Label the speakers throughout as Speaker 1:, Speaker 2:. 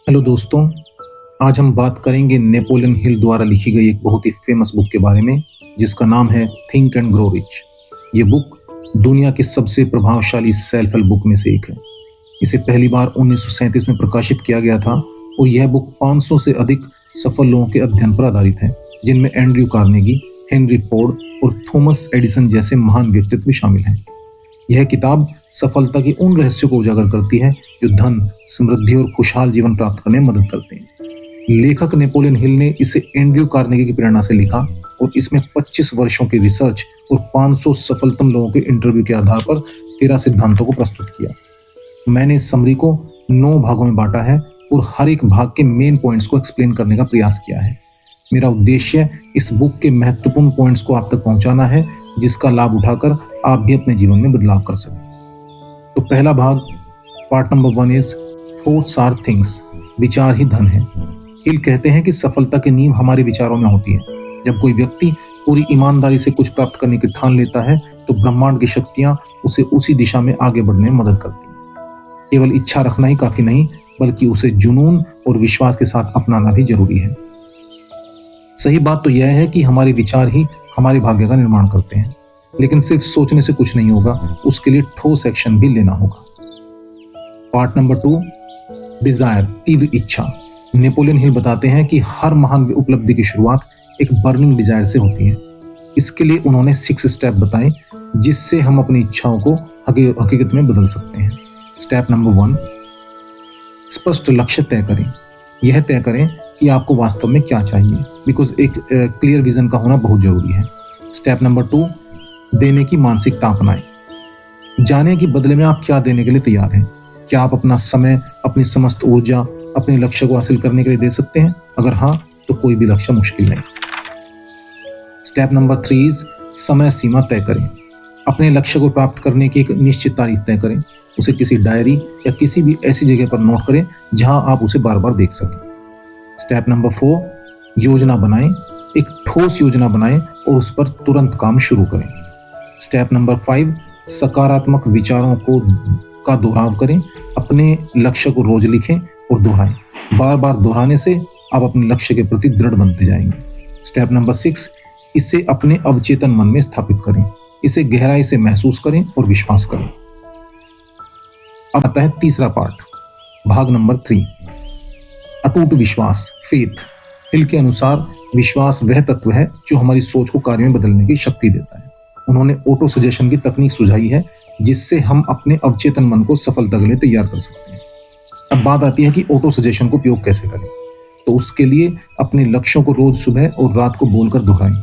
Speaker 1: Hello दोस्तों, आज हम बात करेंगे नेपोलियन हिल द्वारा लिखी गई एक बहुत ही फेमस बुक के बारे में जिसका नाम है थिंक एंड ग्रो रिच। ये बुक दुनिया की सबसे प्रभावशाली सेल्फ हेल्प बुक में से एक है। इसे पहली बार 1937 में प्रकाशित किया गया था और यह बुक 500 से अधिक सफल लोगों के अध्ययन पर आधारित है, जिनमें एंड्रयू कार्नेगी, हेनरी फोर्ड और थॉमस एडिसन जैसे महान व्यक्तित्व शामिल हैं। यह किताब सफलता के उन रहस्यों को उजागर करती है जो धन, समृद्धि और खुशहाल जीवन प्राप्त करने में मदद करते हैं। लेखक नेपोलियन हिल ने इसे एंड्रयू कार्नेगी की प्रेरणा से लिखा और इसमें 25 वर्षों की रिसर्च और 500 सफलतम लोगों के इंटरव्यू के आधार पर 13 सिद्धांतों को प्रस्तुत किया। मैंने इस समरी को 9 भागों में बांटा है और हर एक भाग के मेन पॉइंट्स को एक्सप्लेन करने का प्रयास किया है। मेरा उद्देश्य इस बुक के महत्वपूर्ण पॉइंट्स को आप तक पहुंचाना है, जिसका लाभ उठाकर आप भी अपने जीवन में बदलाव कर सकें। तो पहला भाग, part number 1 is thoughts are things. विचार ही धन है। हिल कहते हैं कि सफलता की नींव हमारे विचारों में होती है। जब कोई व्यक्ति पूरी ईमानदारी से कुछ प्राप्त करने की ठान लेता है तो ब्रह्मांड की शक्तियां उसे उसी दिशा में आगे बढ़ने में मदद करती हैं। केवल इच्छा रखना ही काफी नहीं, बल्कि उसे जुनून और विश्वास के साथ अपनाना भी जरूरी है। सही बात तो यह है कि हमारे विचार ही हमारे भाग्य का निर्माण करते हैं, लेकिन सिर्फ सोचने से कुछ नहीं होगा, उसके लिए ठोस एक्शन भी लेना होगा। पार्ट नंबर 2, डिजायर, तीव्र इच्छा। नेपोलियन हिल बताते हैं कि हर महान उपलब्धि की शुरुआत एक बर्निंग डिजायर से होती है। इसके लिए उन्होंने 6 स्टेप बताए जिससे हम अपनी इच्छाओं को हकीकत में बदल सकते हैं। स्टेप नंबर 1, स्पष्ट लक्ष्य तय करें। यह तय करें कि आपको वास्तव में क्या चाहिए, बिकॉज एक क्लियर विजन का होना बहुत जरूरी है। स्टेप नंबर 2, देने की मानसिकता अपनाएं। जाने कि बदले में आप क्या देने के लिए तैयार हैं। क्या आप अपना समय, अपनी समस्त ऊर्जा अपने लक्ष्य को हासिल करने के लिए दे सकते हैं? अगर हाँ, तो कोई भी लक्ष्य मुश्किल नहीं। स्टेप नंबर 3 इज समय सीमा तय करें। अपने लक्ष्य को प्राप्त करने की एक निश्चित तारीख तय करें। उसे किसी डायरी या किसी भी ऐसी जगह पर नोट करें जहां आप उसे बार बार देख सकें। स्टेप नंबर 4, योजना बनाएं। एक ठोस योजना बनाएं और उस पर तुरंत काम शुरू करें। स्टेप नंबर 5, सकारात्मक विचारों का दोहराव करें। अपने लक्ष्य को रोज लिखें और दोहराएं। बार बार दोहराने से आप अपने लक्ष्य के प्रति दृढ़ बनते जाएंगे। स्टेप नंबर 6, इसे अपने अवचेतन मन में स्थापित करें। इसे गहराई से महसूस करें और विश्वास करें। अब आता है तीसरा पार्ट, भाग नंबर 3, अटूट विश्वास, फेथ। हिल के अनुसार विश्वास वह तत्व है जो हमारी सोच को कार्य में बदलने की शक्ति देता है। उन्होंने ऑटो सजेशन की तकनीक सुझाई है जिससे हम अपने अवचेतन मन को सफलता के लिए तैयार कर सकते हैं। अब बात आती है कि ऑटो सजेशन को उपयोग कैसे करें। तो उसके लिए अपने लक्ष्यों को रोज सुबह और रात को बोलकर दोहराएं।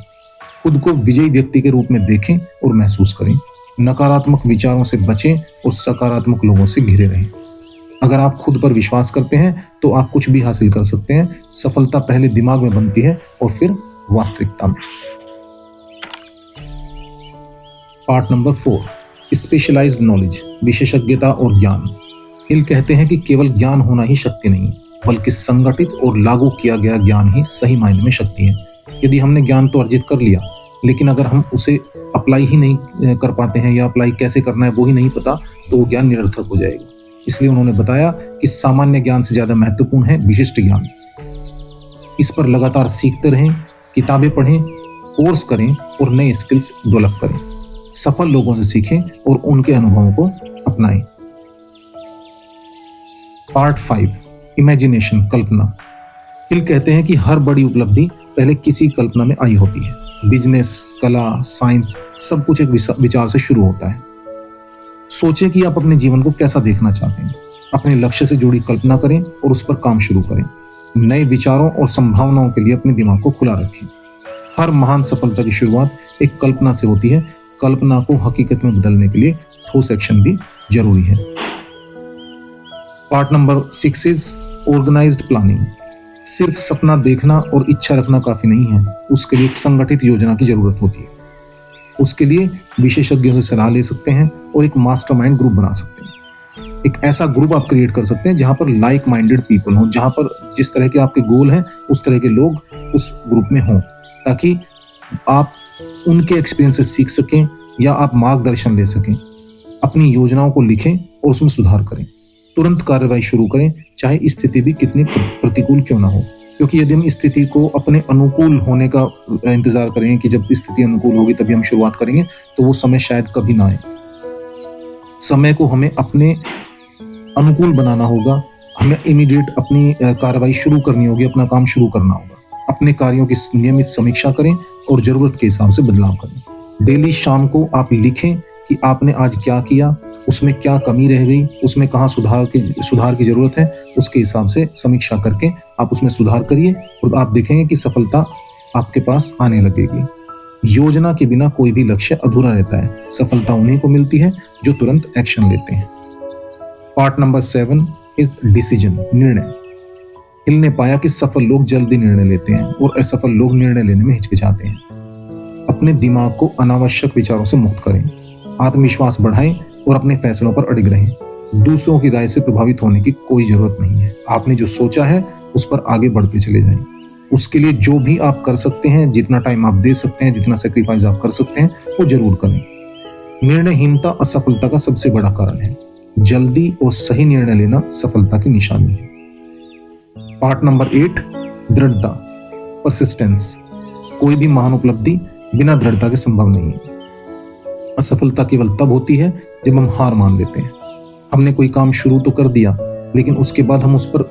Speaker 1: खुद को विजयी व्यक्ति के रूप में देखें और महसूस करें। नकारात्मक विचारों से बचें और सकारात्मक लोगों से घिरे रहें। अगर आप खुद पर विश्वास करते हैं तो आप कुछ भी हासिल कर सकते हैं। सफलता पहले दिमाग में बनती है और फिर वास्तविकता में। पार्ट नंबर 4, स्पेशलाइज्ड नॉलेज, विशेषज्ञता और ज्ञान। हिल कहते हैं कि केवल ज्ञान होना ही शक्ति नहीं, बल्कि संगठित और लागू किया गया ज्ञान ही सही मायने में शक्ति है। यदि हमने ज्ञान तो अर्जित कर लिया, लेकिन अगर हम उसे अप्लाई ही नहीं कर पाते हैं या अप्लाई कैसे करना है वो ही नहीं पता, तो वो ज्ञान निरर्थक हो जाएगा। इसलिए उन्होंने बताया कि सामान्य ज्ञान से ज्यादा महत्वपूर्ण है विशिष्ट ज्ञान। इस पर लगातार सीखते रहें, किताबें पढ़ें, कोर्स करें और नए स्किल्स डेवलप करें। सफल लोगों से सीखें और उनके अनुभवों को अपनाएं। पार्ट 5, इमेजिनेशन, कल्पना। हिल कहते हैं कि हर बड़ी उपलब्धि पहले किसी कल्पना में आई होती है। बिजनेस, कला, साइंस, सब कुछ एक विचार से शुरू होता है। सोचें कि आप अपने जीवन को कैसा देखना चाहते हैं। अपने लक्ष्य से जुड़ी कल्पना करें और उस पर काम शुरू करें। नए विचारों और संभावनाओं के लिए अपने दिमाग को खुला रखें। हर महान सफलता की शुरुआत एक कल्पना से होती है। कल्पना को हकीकत में बदलने के लिए ठोस एक्शन भी जरूरी है। Part number 6 is organised planning. सिर्फ सपना देखना और इच्छा रखना काफी नहीं है, उसके लिए एक संगठित योजना की जरूरत होती है। उसके लिए विशेषज्ञों से सलाह ले सकते हैं और एक मास्टरमाइंड ग्रुप बना सकते हैं। एक ऐसा ग्रुप आप क्रिएट कर सकते हैं जहां पर लाइक माइंडेड पीपल हो, जहां पर जिस तरह के आपके गोल हैं उस तरह के लोग उस ग्रुप में हों, ताकि आप उनके एक्सपीरियंस से सीख सकें या आप मार्गदर्शन ले सकें। अपनी योजनाओं को लिखें और उसमें सुधार करें। तुरंत कार्रवाई शुरू करें, चाहे स्थिति भी कितनी प्रतिकूल क्यों ना हो। क्योंकि यदि हम स्थिति को अपने अनुकूल होने का इंतजार करें कि जब स्थिति अनुकूल होगी तभी हम शुरुआत करेंगे, तो वो समय शायद कभी ना आए। समय को हमें अपने अनुकूल बनाना होगा। हमें इमीडिएट अपनी कार्रवाई शुरू करनी होगी, अपना काम शुरू करना होगा। अपने कार्यों की नियमित समीक्षा करें और जरूरत के हिसाब से बदलाव करें। डेली शाम को आप लिखें कि आपने आज क्या किया, उसमें क्या कमी रह गई, उसमें कहाँ सुधार की जरूरत है। उसके हिसाब से समीक्षा करके आप उसमें सुधार करिए और आप देखेंगे कि सफलता आपके पास आने लगेगी। योजना के बिना कोई भी लक्ष्य अधूरा रहता है। सफलता उन्हीं को मिलती है जो तुरंत एक्शन लेते हैं। पार्ट नंबर 7 इज डिसीजन, निर्णय। हिल ने पाया कि सफल लोग जल्दी निर्णय लेते हैं और असफल लोग निर्णय लेने में हिचकिचाते हैं। अपने दिमाग को अनावश्यक विचारों से मुक्त करें, आत्मविश्वास बढ़ाएं और अपने फैसलों पर अड़िग रहें। दूसरों की राय से प्रभावित होने की कोई जरूरत नहीं है। आपने जो सोचा है उस पर आगे बढ़ते चले जाएं। उसके लिए जो भी आप कर सकते हैं, जितना टाइम आप दे सकते हैं, जितना सेक्रीफाइस आप कर सकते हैं, वो जरूर करें। निर्णयहीनता असफलता का सबसे बड़ा कारण है। जल्दी और सही निर्णय लेना सफलता की निशानी है। पार्ट नंबर 8, दृढ़ता, परसिस्टेंस। कोई भी महान उपलब्धि बिना दृढ़ता के संभव नहीं है। असफलता केवल तब होती है जब हम हार मान लेते हैं। हमने कोई काम शुरू तो कर दिया, लेकिन उसके बाद हम उस पर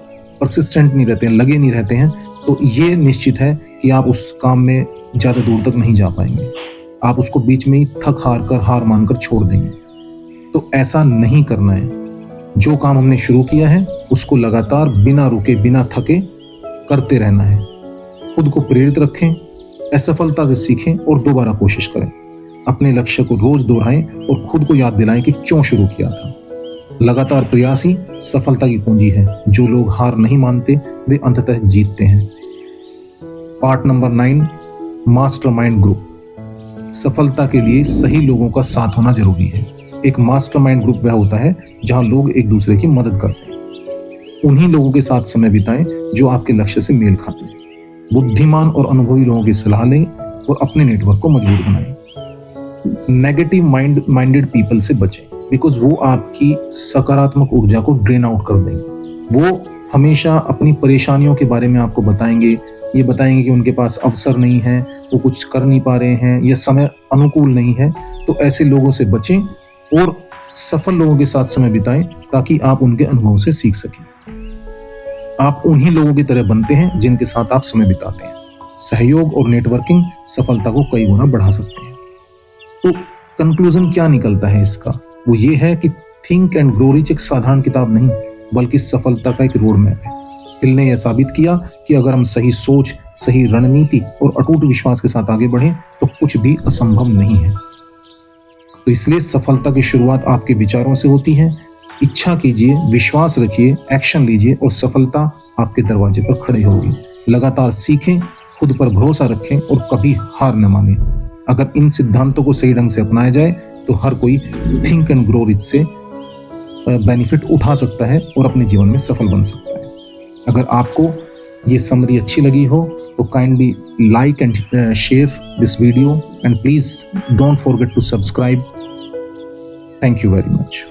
Speaker 1: परसिस्टेंट नहीं रहते हैं, लगे नहीं रहते हैं, तो ये निश्चित है कि आप उस काम में ज्यादा दूर तक नहीं जा पाएंगे। आप उसको बीच में ही थक हार कर, हार मानकर छोड़ देंगे। तो ऐसा नहीं करना है। जो काम हमने शुरू किया है उसको लगातार बिना रुके, बिना थके करते रहना है। खुद को प्रेरित रखें, असफलता से सीखें और दोबारा कोशिश करें। अपने लक्ष्य को रोज दोहराएं और खुद को याद दिलाएं कि क्यों शुरू किया था। लगातार प्रयास ही सफलता की कुंजी है। जो लोग हार नहीं मानते वे अंततः जीतते हैं। Part number 9, mastermind group. सफलता के लिए सही लोगों का साथ होना जरूरी है। एक मास्टरमाइंड ग्रुप वह होता है जहां लोग एक दूसरे की मदद करते हैं। उन्हीं लोगों के साथ समय बिताएं जो आपके लक्ष्य से मेल खाते हैं। बुद्धिमान और अनुभवी लोगों की सलाह लें और अपने नेटवर्क को मजबूत बनाएं। नेगेटिव माइंडेड पीपल से बचें, बिकॉज वो आपकी सकारात्मक ऊर्जा को ड्रेन आउट कर देंगे। वो हमेशा अपनी परेशानियों के बारे में आपको बताएंगे, ये बताएंगे कि उनके पास अवसर नहीं है, वो कुछ कर नहीं पा रहे हैं, या समय अनुकूल नहीं है। तो ऐसे लोगों से बचें और सफल लोगों के साथ समय बिताएं ताकि आप उनके अनुभव से सीख सकें। आप उन्हीं लोगों की तरह बनते हैं जिनके साथ आप समय बिताते हैं। सहयोग और नेटवर्किंग सफलता को कई गुना बढ़ा सकते हैं। तो कंक्लूजन क्या निकलता है इसका? वो ये है कि थिंक एंड ग्रो रिच एक साधारण किताब नहीं, बल्कि सफलता का एक रोड मैप है। हिल ने यह साबित किया कि अगर हम सही सोच, सही रणनीति और अटूट विश्वास के साथ आगे बढ़ें तो कुछ भी असंभव नहीं है। तो इसलिए सफलता की शुरुआत आपके विचारों से होती है। इच्छा कीजिए, विश्वास रखिए, एक्शन लीजिए और सफलता आपके दरवाजे पर खड़ी होगी। लगातार सीखें, खुद पर भरोसा रखें और कभी हार न मानें। अगर इन सिद्धांतों को सही ढंग से अपनाया जाए तो हर कोई थिंक एंड ग्रो रिच से बेनिफिट उठा सकता है और अपने जीवन में सफल बन सकता है। अगर आपको ये समरी अच्छी लगी हो तो kindly like and share this video and please don't forget to subscribe. Thank you very much.